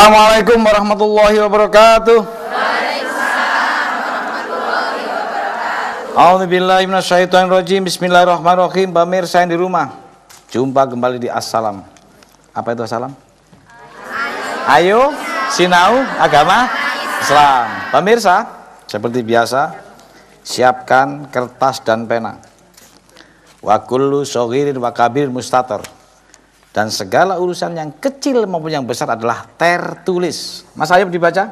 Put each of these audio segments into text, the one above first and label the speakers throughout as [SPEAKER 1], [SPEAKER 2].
[SPEAKER 1] Assalamualaikum warahmatullahi wabarakatuh. A'udzubillahi minasyaitonirrajim. Bismillahirrahmanirrahim. Pemirsa yang di rumah, jumpa kembali di Assalam. Apa itu Assalam? Ayo sinau agama Islam. Pemirsa, seperti biasa, siapkan kertas dan pena. Wa kullu shaghirin wa kabir mustator. Dan segala urusan yang kecil maupun yang besar adalah tertulis. Mas Ayub dibaca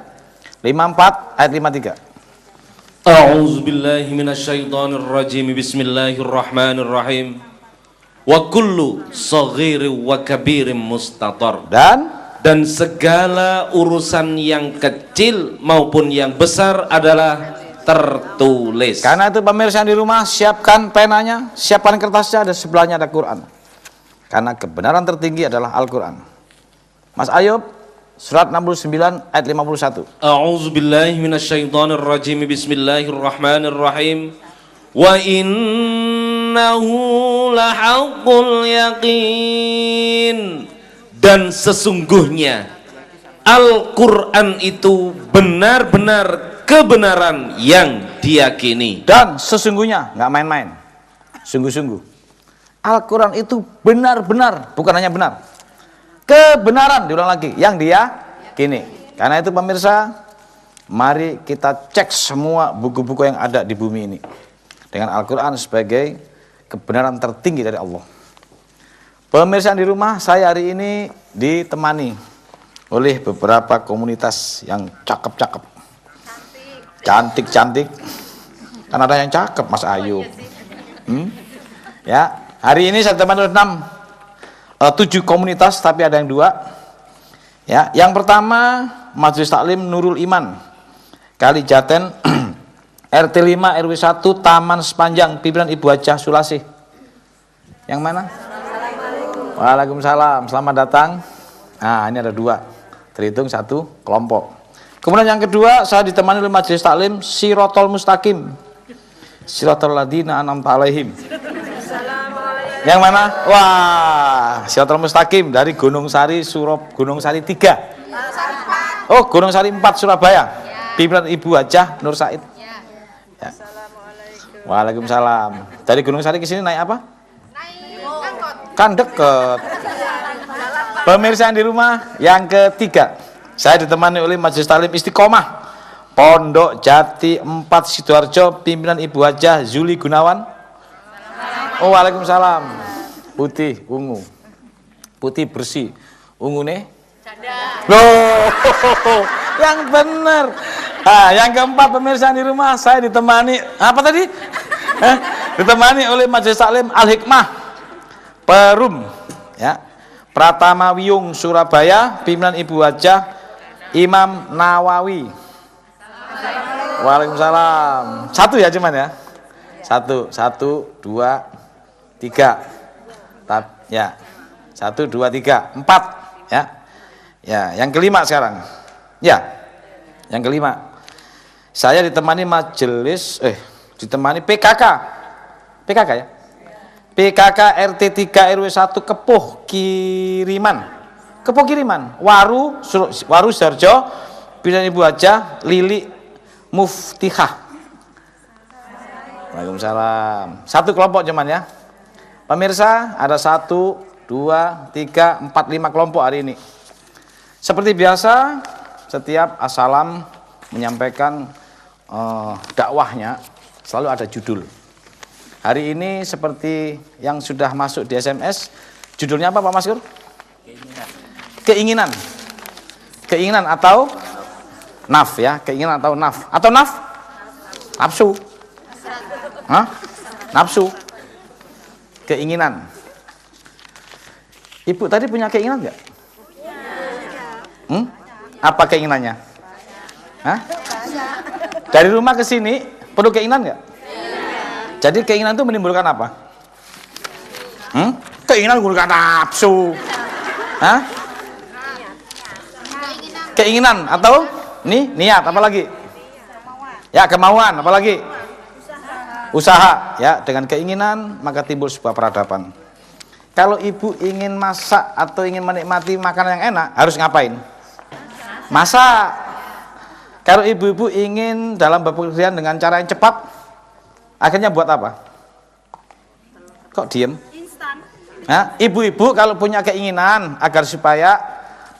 [SPEAKER 1] 54 ayat 53.
[SPEAKER 2] A'udzu billahi minasyaitonir rajim. Bismillahirrahmanirrahim. Wa kullu shaghirin wa kabirin mustatar.
[SPEAKER 1] Dan
[SPEAKER 2] segala urusan yang kecil maupun yang besar adalah tertulis.
[SPEAKER 1] karena itu pemirsa di rumah, siapkan penanya, siapkan kertasnya, dan sebelahnya ada Quran. Karena kebenaran tertinggi adalah Al-Quran. Mas Ayub, surat 69 ayat 51.
[SPEAKER 2] A'udzu billahi minasyaitonir rajim. Bismillahirrahmanirrahim. Wa innahu lahaqqul yaqin. Dan sesungguhnya Al-Quran itu benar-benar kebenaran yang diyakini.
[SPEAKER 1] Dan sesungguhnya, nggak main-main, sungguh-sungguh, Al-Quran itu benar-benar, bukan hanya benar, kebenaran, diulang lagi, yang diyakini. Karena itu pemirsa, mari kita cek semua buku-buku yang ada di bumi ini dengan Al-Quran sebagai kebenaran tertinggi dari Allah. Pemirsa di rumah, saya hari ini ditemani oleh beberapa komunitas yang cakep-cakep, cantik-cantik. Kan ada yang cakep, Mas Ayub. Ya, hari ini saya ditemani oleh 7 komunitas, tapi ada yang 2. Ya, yang pertama Majelis Taklim Nurul Iman, Kalijaten, RT 5 RW 1 Taman Sepanjang, pimpinan Ibu Hajah Sulasih. Yang mana? Waalaikumsalam, selamat datang. Nah, ini ada 2, terhitung 1 kelompok. Kemudian yang kedua, saya ditemani oleh Majelis Taklim Sirotol Mustaqim, Sirotol Ladina An'amta Alaihim. Yang mana? Wah, Sirotol Mustaqim dari Gunung Sari, Gunung Sari 3. Oh, Gunung Sari 4 Surabaya. Pimpinan Ibu Hajah Nur Said. Ya. Waalaikumsalam. Dari Gunung Sari ke sini naik apa? Kan deket. Pemirsa yang di rumah, yang ketiga, saya ditemani oleh Majelis Taklim Istiqomah Pondok Jati 4 Sidoarjo, pimpinan Ibu Hajah Zuli Gunawan. Oh, waalaikumsalam. Putih, ungu. Putih bersih. Ungu nih? Loh, yang benar. Nah, yang keempat pemirsa di rumah, saya ditemani apa tadi? Ditemani oleh Majelis Taklim Al-Hikmah Perum, ya. Pratama Wiyung Surabaya, pimpinan Ibu Hajah Imam Nawawi. Waalaikumsalam. 1 ya cuman ya. 1, 2, 3. Ya. 1, 2, 3, 4, ya. Ya, yang kelima sekarang. Ya. Yang kelima. Saya ditemani ditemani PKK. PKK ya. PKK RT 3 RW 1 Kepuh Kiriman. Waru Sidoarjo, pimpinan Ibu Hajah Lili Muftihah. Waalaikumsalam. 1 kelompok cuman ya. Pemirsa, ada 1, 2, 3, 4, 5 kelompok hari ini. Seperti biasa, setiap Assalam menyampaikan dakwahnya selalu ada judul. Hari ini seperti yang sudah masuk di SMS, judulnya apa Pak Maskur? Keinginan. Keinginan atau naf ya, keinginan atau naf. Atau naf? Nafsu. Hah? Nafsu. Keinginan. Ibu tadi punya keinginan enggak? Apa keinginannya? Hah? Dari rumah ke sini perlu keinginan enggak? Jadi keinginan itu menimbulkan apa? Keinginan menimbulkan nafsu. Hah? Keinginan atau niat, apa lagi? Ya, kemauan, apa lagi? Usaha. Ya, dengan keinginan maka timbul sebuah peradaban. Kalau ibu ingin masak atau ingin menikmati makanan yang enak, harus ngapain? Masa kalau ibu-ibu ingin dalam bepergian dengan cara yang cepat, akhirnya buat apa? Kok diem? Nah, ibu-ibu kalau punya keinginan agar supaya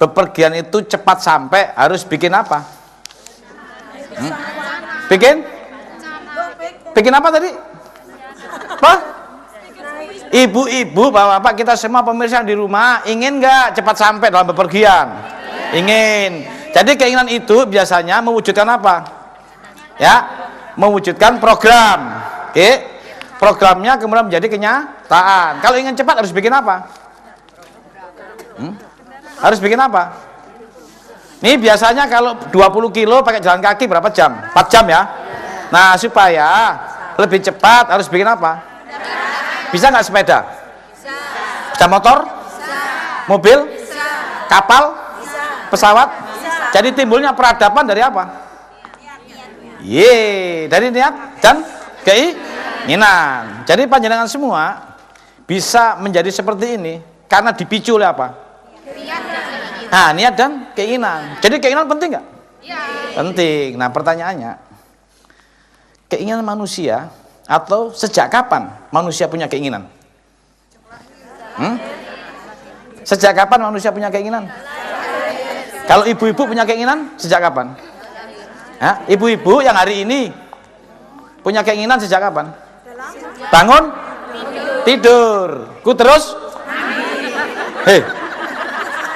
[SPEAKER 1] bepergian itu cepat sampai, harus bikin apa? Bikin apa tadi? Apa? Ibu-ibu, bapak-bapak, kita semua pemirsa di rumah ingin nggak cepat sampai dalam bepergian? Ingin. Jadi keinginan itu biasanya mewujudkan apa? Ya, mewujudkan program. Oke. Programnya kemudian menjadi kenyataan. Kalau ingin cepat harus bikin apa? Harus bikin apa? Ini biasanya kalau 20 kilo pakai jalan kaki berapa jam? 4 jam ya. Nah, supaya lebih cepat harus bikin apa? Bisa nggak sepeda? Bisa motor? Mobil? Kapal? Pesawat? Jadi timbulnya peradaban dari apa? Dari niat dan keinginan. Jadi panjenengan semua bisa menjadi seperti ini karena dipicu oleh apa? Nah, niat dan keinginan. Jadi keinginan penting nggak? Penting. Nah, pertanyaannya, keinginan manusia atau sejak kapan manusia punya keinginan? Sejak kapan manusia punya keinginan? Kalau ibu-ibu punya keinginan sejak kapan? Ibu-ibu yang hari ini punya keinginan sejak kapan? Bangun, tidur, ku terus.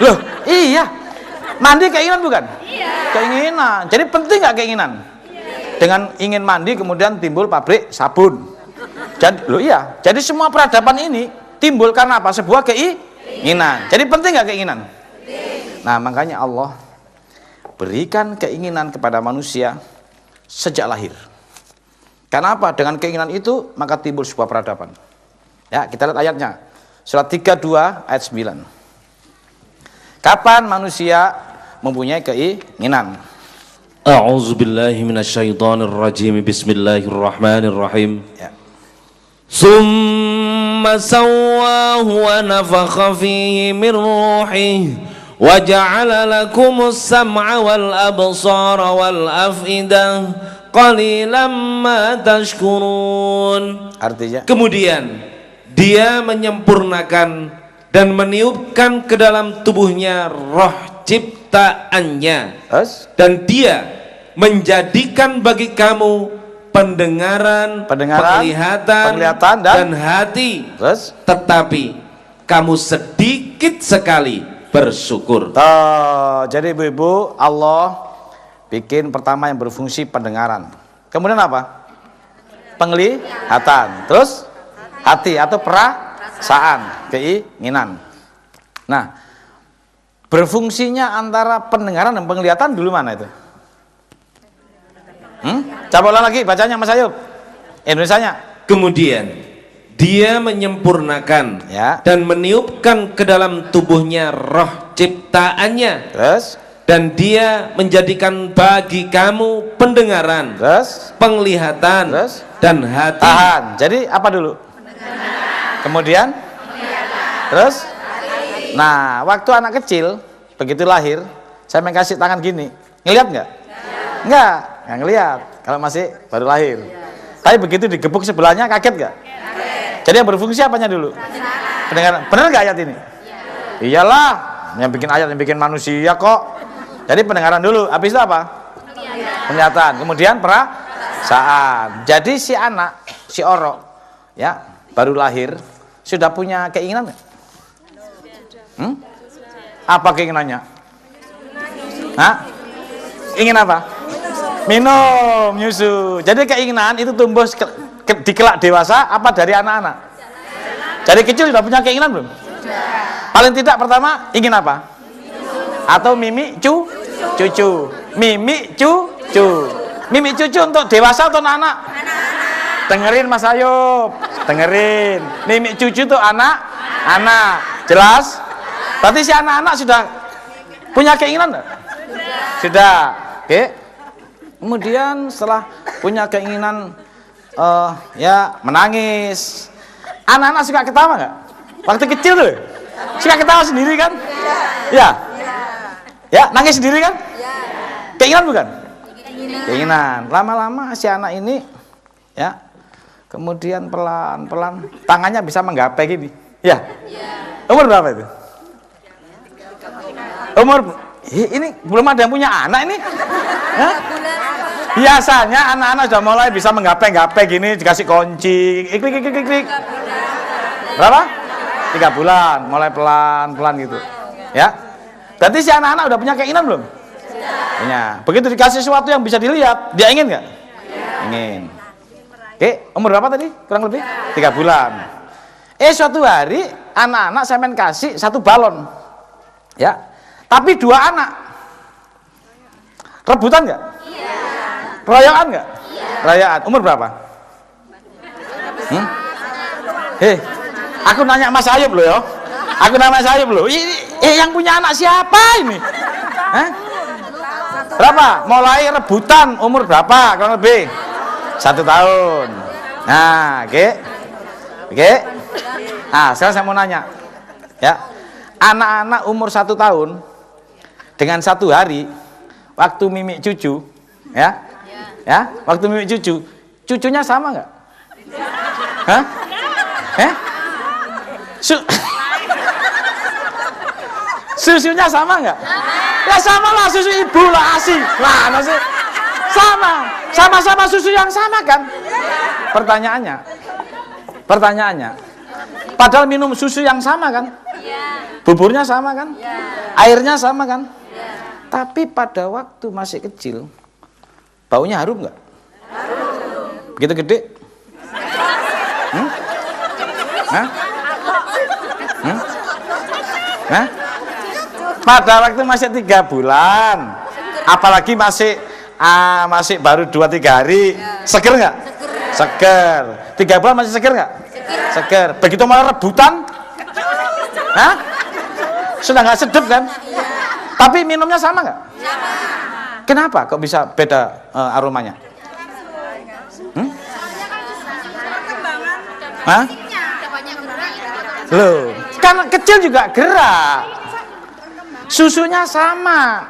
[SPEAKER 1] Loh, iya. Mandi keinginan bukan? Keinginan. Jadi penting nggak keinginan? Dengan ingin mandi kemudian timbul pabrik sabun. Jadi semua peradaban ini timbul karena apa? Sebuah keinginan. Jadi penting nggak keinginan? Nah, makanya Allah berikan keinginan kepada manusia sejak lahir. Karena apa? Dengan keinginan itu maka timbul sebuah peradaban. Ya, kita lihat ayatnya. Surat 32 ayat 9. Kapan manusia mempunyai keinginan?
[SPEAKER 2] A'udzubillahi minasyaitonirrajim. Bismillahirrahmanirrahim.
[SPEAKER 1] Ya.
[SPEAKER 2] Summa sawwahu wa nafakha fihi min ruhihi wa ja'ala lakumus sam'a wal absara wal af'idah qalilan ma tashkurun.
[SPEAKER 1] Artinya,
[SPEAKER 2] kemudian dia menyempurnakan dan meniupkan ke dalam tubuhnya roh ciptaannya, dan dia menjadikan bagi kamu pendengaran, penglihatan dan hati. Tetapi kamu sedikit sekali bersyukur.
[SPEAKER 1] Jadi ibu-ibu, Allah bikin pertama yang berfungsi pendengaran. Kemudian apa? Penglihatan. Terus hati atau perasaan, keinginan. Nah, berfungsinya antara pendengaran dan penglihatan dulu mana itu? Coba ulang lagi bacanya Mas Ayub. Indonesianya.
[SPEAKER 2] Kemudian dia menyempurnakan dan meniupkan ke dalam tubuhnya roh ciptaannya. Dan dia menjadikan bagi kamu pendengaran, penglihatan dan hati.
[SPEAKER 1] Jadi apa dulu? Kemudian terus nah, waktu anak kecil begitu lahir, saya kasih tangan gini, ngelihat nggak? Nggak ngelihat kalau masih baru lahir. Tapi begitu digebuk sebelahnya, kaget nggak? Jadi yang berfungsi apanya dulu? Pendengaran. Benar nggak ayat ini? Iyalah, yang bikin ayat, yang bikin manusia kok. Jadi pendengaran dulu, habis itu apa? Penglihatan, kemudian perasaan. Jadi si anak, si Oro, ya baru lahir, sudah punya keinginan nggak? Apa keinginannya? Ingin apa? Minum, nyusu. Jadi keinginan itu tumbuh di kelak dewasa apa dari anak-anak? Dari kecil sudah punya keinginan belum? Paling tidak pertama ingin apa? Atau mimi cucu. Mimi cucu. Mimi cucu untuk dewasa atau anak? Dengerin Mas Ayub, dengerin. Mimi cucu itu anak. Jelas? Berarti si anak-anak sudah punya keinginan enggak? Sudah. Oke. Kemudian setelah punya keinginan ya menangis. Anak-anak suka ketawa nggak? Waktu kecil tuh suka ketawa sendiri kan? Ya. Ya, nangis sendiri kan? Keinginan bukan? Keinginan. Lama-lama si anak ini ya, kemudian pelan-pelan tangannya bisa menggapai gini. Ya. Umur berapa itu? Ini belum ada yang punya anak ini. Hah? Biasanya anak-anak sudah mulai bisa menggapai gini, dikasih kunci, klik. Berapa? 3 bulan, mulai pelan-pelan gitu. Ya. Berarti si anak-anak udah punya keinginan belum? Punya. Begitu dikasih sesuatu yang bisa dilihat, dia ingin nggak? Ingin. Oke, umur berapa tadi? Kurang lebih 3 bulan. Suatu hari anak-anak saya main kasih 1 balon. Ya. Tapi 2 anak. Rebutan nggak? Iya. Royokan nggak? Iya. Royokan. Umur berapa? Aku nanya Mas Ayub loh ya. Aku nanya Mas Ayub loh. Yang punya anak siapa ini? Berapa? Mulai rebutan umur berapa? Kurang lebih 1 tahun. Nah, oke. Nah, sekarang saya mau nanya. Ya. Anak-anak umur 1 tahun dengan 1 hari waktu mimik cucu, ya. Ya, waktu mimik cucu, cucunya sama nggak? Hah? Susunya sama nggak? Ya sama lah, susu ibu lah ASI. Mana sih? Sama-sama susu yang sama kan? Pertanyaannya, padahal minum susu yang sama kan? Buburnya sama kan? Airnya sama kan? Tapi pada waktu masih kecil, baunya harum nggak? Begitu gede? Pada waktu masih 3 bulan, apalagi masih baru 2-3 hari, seger nggak? Seger. 3 bulan masih seger nggak? Seger. Begitu malah rebutan, sudah nggak sedap kan? Tapi minumnya sama nggak? Kenapa kok bisa beda aromanya? Loh, kan kecil juga gerak. Susunya sama.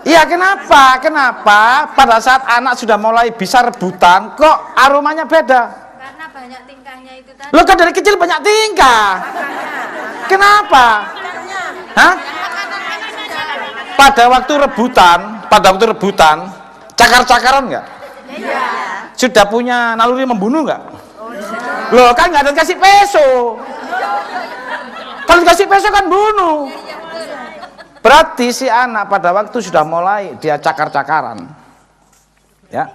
[SPEAKER 1] Iya, kenapa? Pada saat anak sudah mulai bisa rebutan, kok aromanya beda?
[SPEAKER 3] Karena banyak tingkahnya itu tadi.
[SPEAKER 1] Loh, kan dari kecil banyak tingkah. Kenapa? Hah? Pada waktu rebutan, cakar-cakaran nggak?
[SPEAKER 3] Iya.
[SPEAKER 1] Sudah punya naluri membunuh nggak? Loh, kan nggak ada kasih peso. Kalau dikasih peso kan bunuh. Berarti si anak pada waktu sudah mulai dia cakar-cakaran, ya,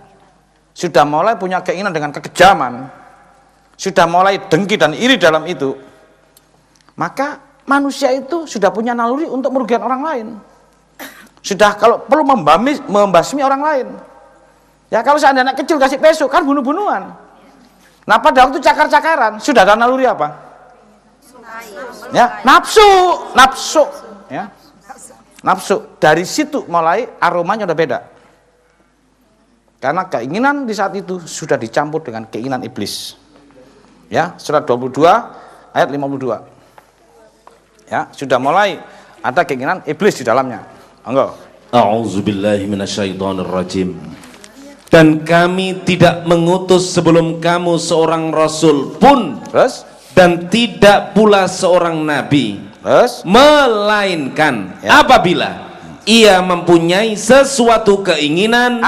[SPEAKER 1] sudah mulai punya keinginan dengan kekejaman, sudah mulai dengki dan iri dalam itu, maka manusia itu sudah punya naluri untuk merugikan orang lain. Sudah kalau perlu membasmi orang lain. Ya, kalau seandainya anak kecil kasih peso kan bunuh-bunuhan. Nah, pada waktu cakar-cakaran sudah ada naluri apa? Ya, nafsu, ya. Nafsu. Dari situ mulai aromanya udah beda. Karena keinginan di saat itu sudah dicampur dengan keinginan iblis. Ya, surat 22 ayat 52. Ya, sudah mulai ada keinginan iblis di dalamnya. Enggak.
[SPEAKER 2] A'udzubillahi minasyaitonirrajim. Dan kami tidak mengutus sebelum kamu seorang rasul pun, dan tidak pula seorang nabi, melainkan apabila ia mempunyai sesuatu keinginan,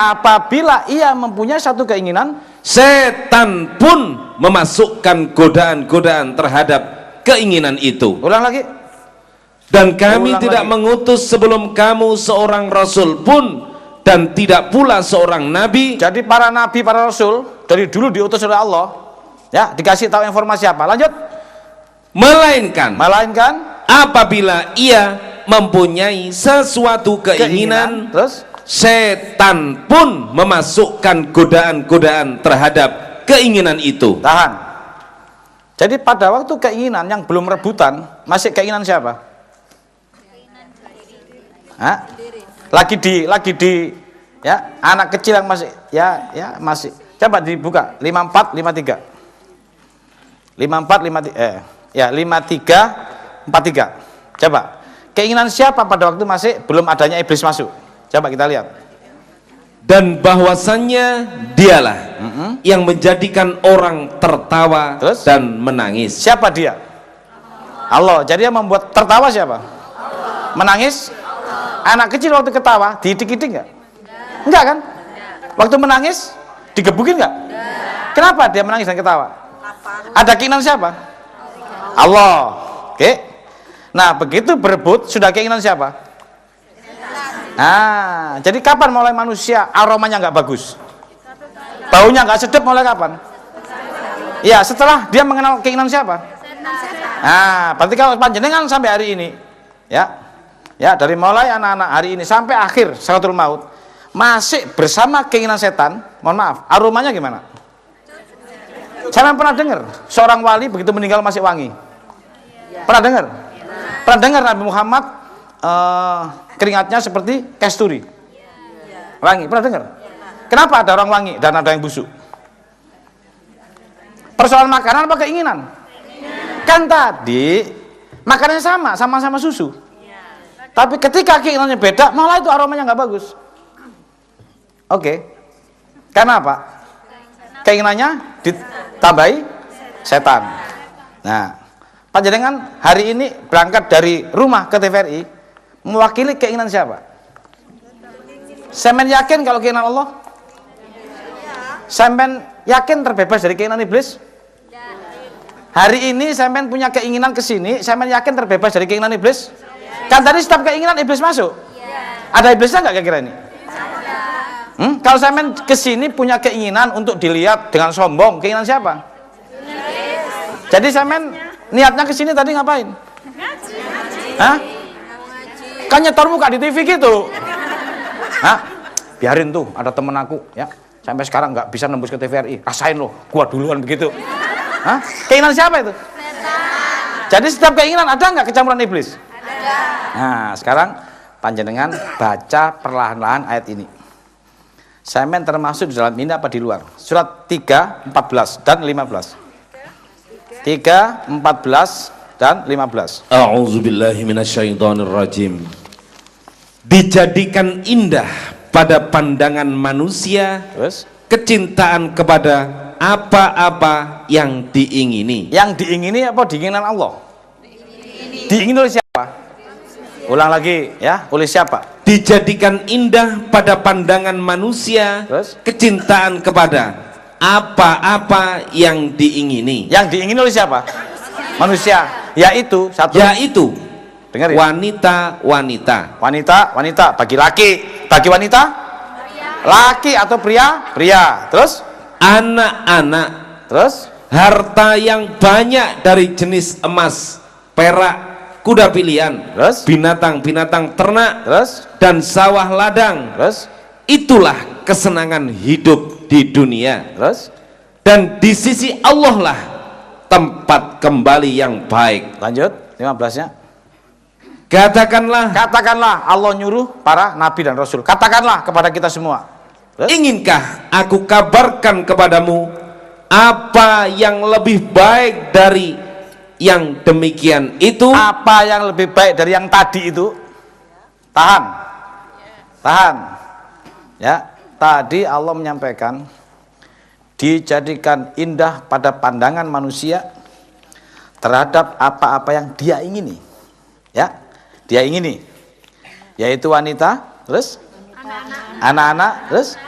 [SPEAKER 1] satu keinginan,
[SPEAKER 2] setan pun memasukkan godaan-godaan terhadap keinginan itu.
[SPEAKER 1] Ulang lagi.
[SPEAKER 2] Dan kami tidak mengutus sebelum kamu seorang rasul pun, dan tidak pula seorang nabi.
[SPEAKER 1] Jadi para nabi, para rasul dari dulu diutus oleh Allah, ya, dikasih tahu informasi apa? Lanjut. Melainkan
[SPEAKER 2] apabila ia mempunyai sesuatu keinginan,
[SPEAKER 1] terus
[SPEAKER 2] setan pun memasukkan godaan-godaan terhadap keinginan itu.
[SPEAKER 1] Tahan. Jadi pada waktu keinginan yang belum rebutan, masih keinginan siapa? Lagi di ya, anak kecil yang masih masih. Coba dibuka 54 53 43. Coba. Keinginan siapa pada waktu masih belum adanya iblis masuk? Coba kita lihat.
[SPEAKER 2] Dan bahwasannya dialah yang menjadikan orang tertawa
[SPEAKER 1] Terus?
[SPEAKER 2] dan menangis.
[SPEAKER 1] Siapa dia? Allah. Jadi yang membuat tertawa siapa? Menangis? Anak kecil waktu ketawa diidik-idik nggak? Enggak kan? Waktu menangis digebukin nggak? Kenapa dia menangis dan ketawa? Ada keinginan siapa? Allah. Oke. Nah, begitu berebut sudah keinginan siapa? Nah, jadi kapan mulai manusia aromanya nggak bagus? Baunya nggak sedap mulai kapan? Iya, setelah dia mengenal keinginan siapa? Nah, berarti kalau panjenengan sampai hari ini, ya, dari mulai anak-anak hari ini sampai akhir sakaratul maut masih bersama keinginan setan, mohon maaf, aromanya gimana? Saya pernah dengar seorang wali begitu meninggal masih wangi. Pernah dengar? Pernah dengar Nabi Muhammad keringatnya seperti kasturi, wangi? Pernah dengar? Kenapa ada orang wangi dan ada yang busuk? Persoalan makanan apa keinginan? Kan tadi makanannya sama-sama susu. Tapi ketika keinginannya beda, malah itu aromanya nggak bagus. Oke. Karena apa? Keinginannya ditambahi setan. Nah, panjenengan hari ini berangkat dari rumah ke TVRI mewakili keinginan siapa? Sampean yakin kalau keinginan Allah? Sampean yakin terbebas dari keinginan iblis? Hari ini sampean punya keinginan ke sini, sampean yakin terbebas dari keinginan iblis? Kan tadi setiap keinginan iblis masuk. Ada iblisnya nggak kira-kira ini? Kalau sampean ke sini punya keinginan untuk dilihat dengan sombong, keinginan siapa? Jadi sampean niatnya ke sini tadi ngapain? Hah? Kan nyetor muka di TV gitu. Hah? Biarin tuh, ada temen aku ya, sampai sekarang nggak bisa nembus ke TVRI. Rasain loh, gua duluan begitu. Hah? Keinginan siapa itu? Jadi setiap keinginan ada nggak kecampuran iblis? Ada. Nah, sekarang panjenengan baca perlahan-lahan ayat ini. Sampean termasuk di dalam ini apa di luar? Surat 3, 14 dan 15. 3, 14 dan 15.
[SPEAKER 2] A'udzubillahi minasyaitonirrajim. Dijadikan indah pada pandangan manusia.
[SPEAKER 1] Terus?
[SPEAKER 2] Kecintaan kepada apa-apa yang diingini.
[SPEAKER 1] Yang diingini apa diinginan Allah? Diingini oleh siapa? Ulang lagi ya, oleh siapa?
[SPEAKER 2] Dijadikan indah pada pandangan manusia.
[SPEAKER 1] Terus?
[SPEAKER 2] Kecintaan kepada apa-apa yang diingini.
[SPEAKER 1] Yang diingini oleh siapa? Manusia. Yaitu satu.
[SPEAKER 2] Yaitu
[SPEAKER 1] dengar ya?
[SPEAKER 2] Wanita-wanita.
[SPEAKER 1] Wanita bagi laki, bagi wanita? Laki atau pria? Pria. Terus?
[SPEAKER 2] Anak-anak.
[SPEAKER 1] Terus?
[SPEAKER 2] Harta yang banyak dari jenis emas, perak, kuda pilihan,
[SPEAKER 1] terus?
[SPEAKER 2] Binatang-binatang ternak,
[SPEAKER 1] terus?
[SPEAKER 2] Dan sawah ladang.
[SPEAKER 1] Terus?
[SPEAKER 2] Itulah kesenangan hidup di dunia.
[SPEAKER 1] Terus?
[SPEAKER 2] Dan di sisi Allah lah tempat kembali yang baik.
[SPEAKER 1] Lanjut 15-nya.
[SPEAKER 2] Katakanlah
[SPEAKER 1] Allah nyuruh para nabi dan rasul. Katakanlah kepada kita semua. Terus?
[SPEAKER 2] Inginkah aku kabarkan kepadamu apa yang lebih baik dari yang demikian itu?
[SPEAKER 1] Apa yang lebih baik dari yang tadi itu? Tahan. Ya, tadi Allah menyampaikan dijadikan indah pada pandangan manusia terhadap apa-apa yang dia ingini. Ya, dia ingini. Yaitu wanita, terus anak-anak, terus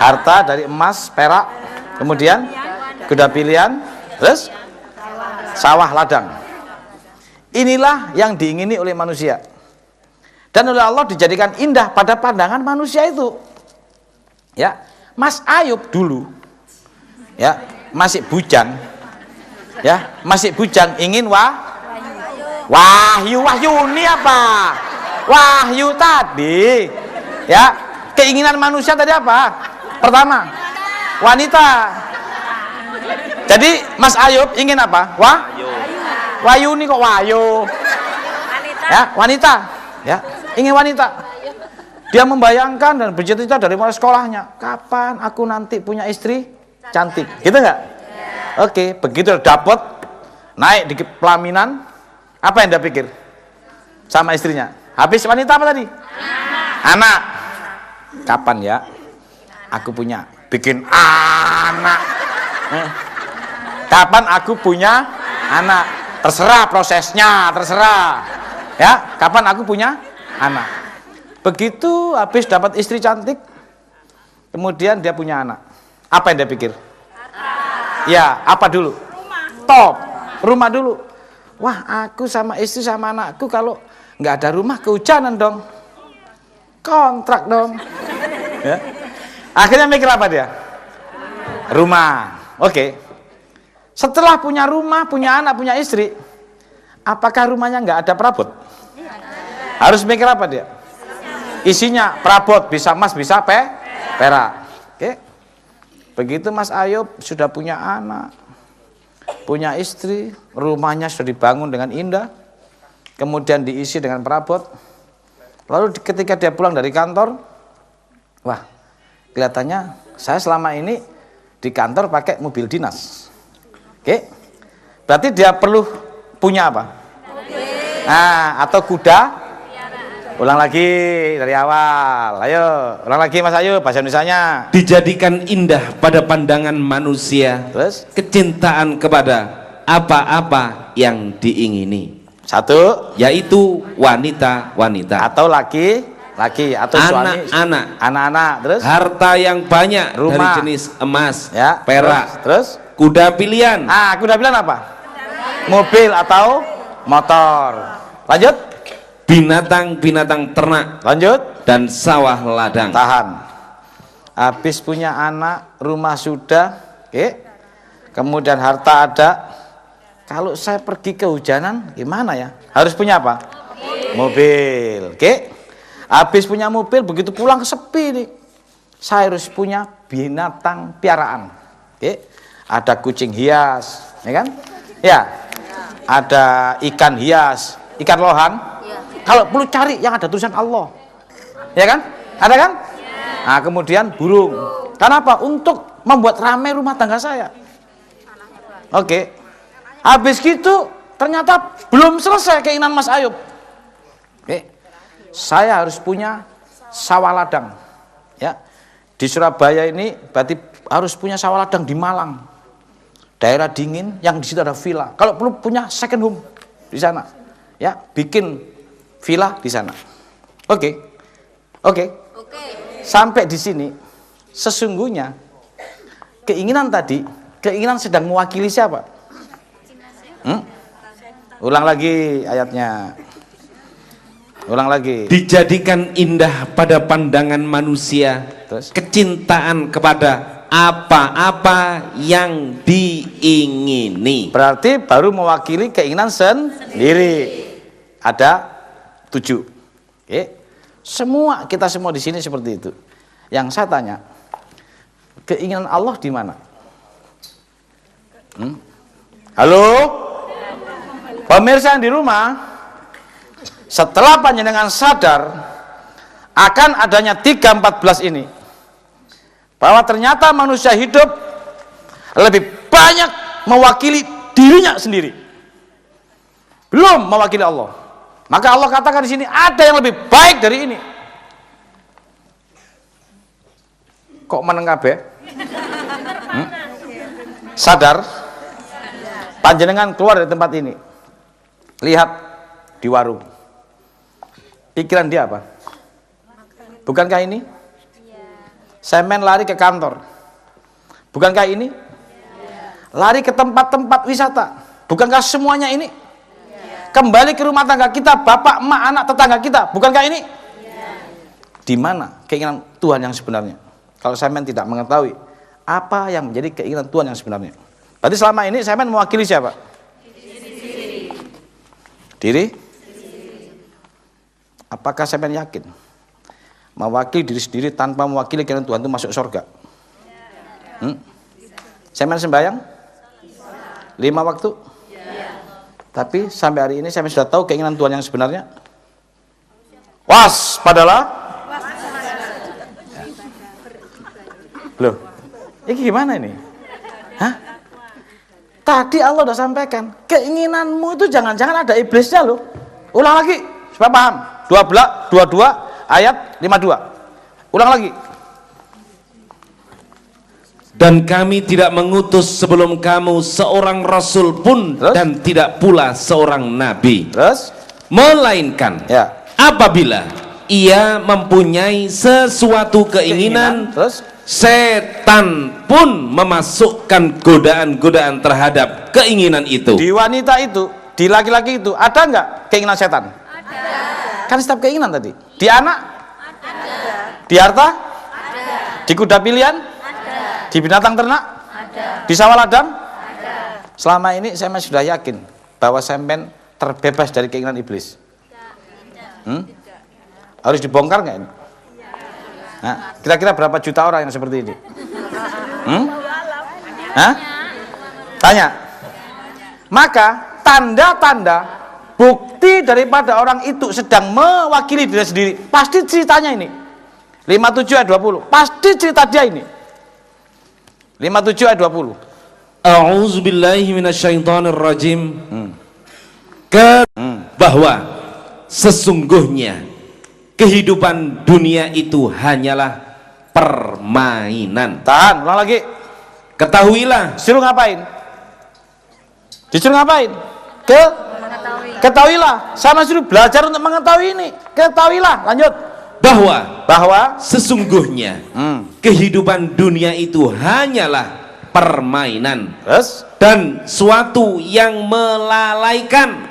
[SPEAKER 1] harta dari emas, perak, kemudian kuda pilihan, terus sawah ladang. Inilah yang diingini oleh manusia. Dan oleh Allah dijadikan indah pada pandangan manusia itu. Ya, Mas Ayub dulu ya, masih bujang. Ya, masih bujang ingin wahyu ini apa? Wahyu tadi. Ya, keinginan manusia tadi apa? Pertama, wanita. Jadi Mas Ayub ingin apa? Wahyu ini kok wahyu? Ya, wanita. Ya, ingin wanita. Dia membayangkan dan bercita-cita dari mulai sekolahnya, kapan aku nanti punya istri cantik, gitu nggak? Oke, begitu dapat naik di pelaminan, apa yang dia pikir sama istrinya? Habis wanita apa tadi? Anak. Kapan ya aku punya bikin anak? Kapan aku punya anak? Terserah prosesnya, terserah. Ya, kapan aku punya anak? Begitu habis dapat istri cantik, kemudian dia punya anak. Apa yang dia pikir? Ya, apa dulu? Top, rumah dulu. Wah, aku sama istri sama anakku kalau nggak ada rumah kehujanan dong, kontrak dong. Ya. Akhirnya mikir apa dia? Rumah. Oke. Setelah punya rumah, punya anak, punya istri, apakah rumahnya nggak ada perabot? Harus mikir apa dia? Isinya perabot, bisa emas, bisa perak. Oke. Begitu Mas Ayub sudah punya anak, punya istri, rumahnya sudah dibangun dengan indah, kemudian diisi dengan perabot. Lalu ketika dia pulang dari kantor, wah, kelihatannya saya selama ini di kantor pakai mobil dinas. Oke, berarti dia perlu punya apa? Nah, atau kuda? Ulang lagi dari awal. Ayo, ulang lagi Mas Ayu, bahasa Indonesianya.
[SPEAKER 2] Dijadikan indah pada pandangan manusia.
[SPEAKER 1] Terus?
[SPEAKER 2] Kecintaan kepada apa-apa yang diingini.
[SPEAKER 1] Satu,
[SPEAKER 2] Yaitu wanita-wanita.
[SPEAKER 1] atau laki atau suami,
[SPEAKER 2] Anak-anak.
[SPEAKER 1] Terus?
[SPEAKER 2] Harta yang banyak
[SPEAKER 1] Rumah.
[SPEAKER 2] dari jenis emas,
[SPEAKER 1] Ya,
[SPEAKER 2] perak,
[SPEAKER 1] terus?
[SPEAKER 2] kuda pilihan,
[SPEAKER 1] Aku udah bilang apa? Mobil atau motor. Lanjut?
[SPEAKER 2] binatang-binatang ternak,
[SPEAKER 1] Lanjut?
[SPEAKER 2] dan sawah ladang.
[SPEAKER 1] Tahan. Habis punya anak, rumah sudah, oke. Kemudian harta ada. Kalau saya pergi kehujanan, gimana ya? Harus punya apa? Mobil, oke. Habis punya mobil, begitu pulang sepi nih. Saya harus punya binatang piaraan, oke. Ada kucing hias, ya kan? Ya. Ada ikan hias, ikan lohan. Kalau perlu cari yang ada tulisan Allah, ya kan? Ada kan? Nah, kemudian burung. Kenapa? Untuk membuat ramai rumah tangga saya. Oke. Habis gitu ternyata belum selesai keinginan Mas Ayub. Oke. Saya harus punya sawah ladang. Ya. Di Surabaya ini berarti harus punya sawah ladang di Malang. Daerah dingin yang di situ ada villa. Kalau perlu punya second home di sana. Ya, bikin villa di sana. Oke. Sampai di sini sesungguhnya keinginan tadi, keinginan sedang mewakili siapa? Ulang lagi ayatnya. Ulang lagi.
[SPEAKER 2] Dijadikan indah pada pandangan manusia.
[SPEAKER 1] Terus?
[SPEAKER 2] Kecintaan kepada apa-apa yang diingini.
[SPEAKER 1] Berarti baru mewakili keinginan sendiri. Ada 7. Oke. Kita semua di sini seperti itu. Yang saya tanya, keinginan Allah di mana? Halo? Pemirsa yang di rumah, setelah panjenengan sadar akan adanya 3:14 ini, bahwa ternyata manusia hidup lebih banyak mewakili dirinya sendiri, belum mewakili Allah. Maka Allah katakan di sini ada yang lebih baik dari ini. Kok meneng kabeh? Sadar? Panjenengan keluar dari tempat ini. Lihat di warung. Pikiran dia apa? Bukankah ini? Semen lari ke kantor. Bukankah ini? Lari ke tempat-tempat wisata. Bukankah semuanya ini? Kembali ke rumah tangga kita, bapak, emak, anak, tetangga kita. Bukankah ini? Di mana keinginan Tuhan yang sebenarnya? Kalau Semen tidak mengetahui apa yang menjadi keinginan Tuhan yang sebenarnya. Berarti selama ini Semen mewakili siapa? Diri? Apakah Semen yakin mewakili diri sendiri tanpa mewakili keinginan Tuhan itu masuk surga? Semen sembahyang 5 waktu? Tapi sampai hari ini Semen sudah tahu keinginan Tuhan yang sebenarnya? Waspadalah. Loh, ini gimana ini? Hah? Tadi Allah sudah sampaikan, keinginanmu itu jangan-jangan ada iblisnya loh. Ulang lagi, supaya paham. 22 ayat 52. Ulang lagi.
[SPEAKER 2] Dan kami tidak mengutus sebelum kamu seorang rasul pun.
[SPEAKER 1] Terus?
[SPEAKER 2] Dan tidak pula seorang nabi,
[SPEAKER 1] Terus?
[SPEAKER 2] melainkan
[SPEAKER 1] Ya.
[SPEAKER 2] apabila ia mempunyai sesuatu keinginan,
[SPEAKER 1] Terus?
[SPEAKER 2] setan pun memasukkan godaan-godaan terhadap keinginan itu.
[SPEAKER 1] Di wanita itu, di laki-laki itu ada nggak keinginan setan? Ada. Kan setiap keinginan tadi. Di anak? Ada. Di harta? Ada. Di kuda pilihan? Ada. Di binatang ternak? Ada. Di sawah ladang? Ada. Selama ini saya sudah yakin bahwa sampean terbebas dari keinginan iblis. Harus dibongkar nggak ini? Nah, kira-kira berapa juta orang yang seperti ini? Hah? Tanya. Maka tanda-tanda bukti daripada orang itu sedang mewakili diri sendiri, pasti ceritanya ini. 57 ayat 20. Pasti cerita dia ini. 57 ayat 20.
[SPEAKER 2] A'udzubillahi minasyaitonirrajim. Bahwa sesungguhnya kehidupan dunia itu hanyalah permainan.
[SPEAKER 1] Tahan, ulang lagi.
[SPEAKER 2] Ketahuilah,
[SPEAKER 1] Disuruh ngapain? Disuruh ngapain? Ketahuilah. Sama suruh belajar untuk mengetahui ini. Ketahuilah. Lanjut.
[SPEAKER 2] bahwa sesungguhnya kehidupan dunia itu hanyalah permainan.
[SPEAKER 1] Terus?
[SPEAKER 2] Dan suatu yang melalaikan